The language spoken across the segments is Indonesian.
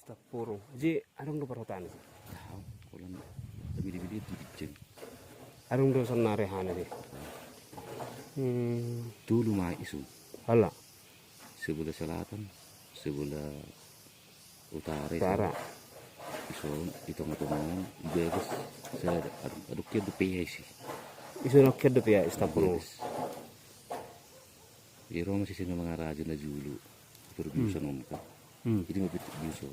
Tapurung. Ji, anong do perhutan? Tahu, kalau bidi-bidi itu diceng. Anong do sanarehana di? Dulu mah isu Hala, sebelah selatan, sebelah utara. Tara. Isu itu ngomong bebas. Saya aduk dia sih. Isu nak kedep ya istapurung. Irong sih sini mengaraja na dulu. Berbiusan ngomong. Jadi mau biusan.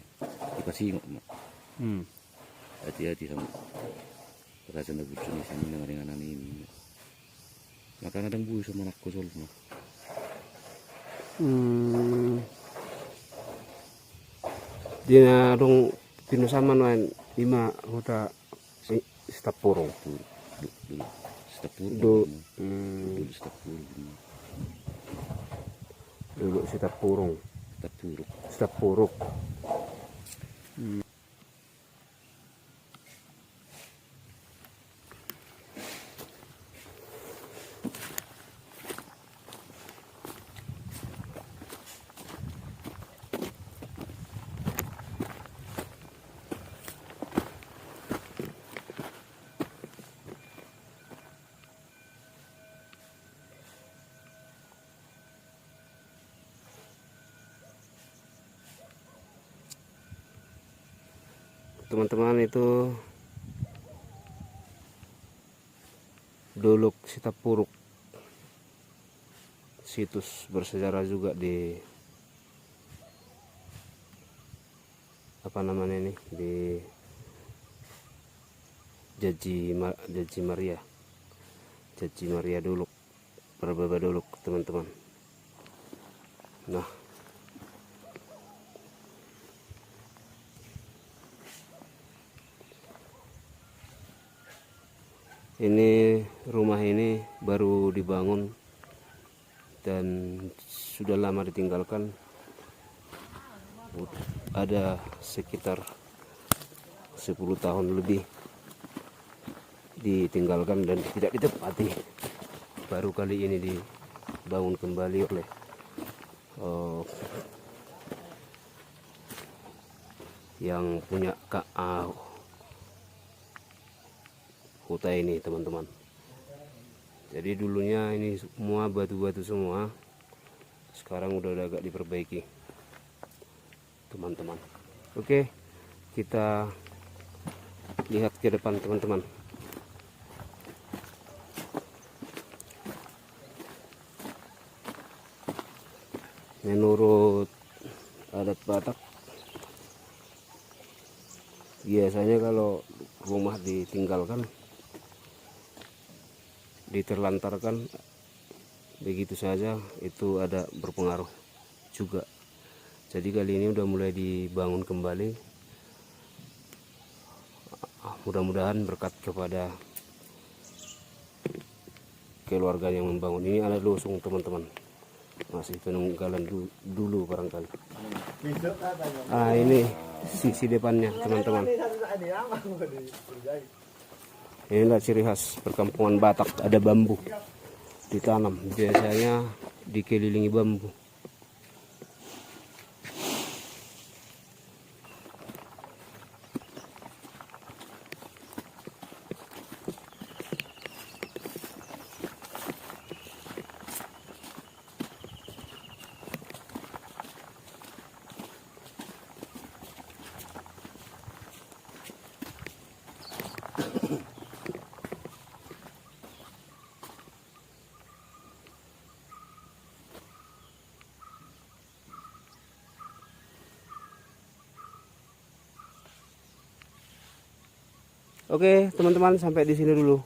Dipasing mak. Hati-hati sama raja na biusan di sini dengan ini. Maka kadang buih sama anak kosol mah. Dia dong pinusaman wan lima huta istapurung. Dulu setapur. Dulu setapur. Dulu Sitapurung. Setapur. Sitapuruk. Teman-teman, itu Dolok Sitapuruk, situs bersejarah juga di apa namanya ini, di Jaji Maria Dolok, Prababa Dolok, teman-teman. Nah, ini rumah ini baru dibangun dan sudah lama ditinggalkan. Ada sekitar 10 tahun lebih ditinggalkan dan tidak ditempati. Baru kali ini dibangun kembali oleh yang punya huta ini, teman-teman. Jadi dulunya ini semua batu-batu semua, sekarang udah agak diperbaiki, teman-teman. Oke, kita lihat ke depan, teman-teman. Menurut adat Batak, biasanya kalau rumah ditinggalkan, diterlantarkan begitu saja, itu ada berpengaruh juga. Jadi kali ini udah mulai dibangun kembali. Mudah-mudahan berkat kepada keluarga yang membangun. Ini ada losong, teman-teman, masih peninggalan dulu barangkali. Ini sisi depannya, teman-teman. Inilah ciri khas perkampungan Batak, ada bambu ditanam, biasanya dikelilingi bambu. Oke, teman-teman, sampai di sini dulu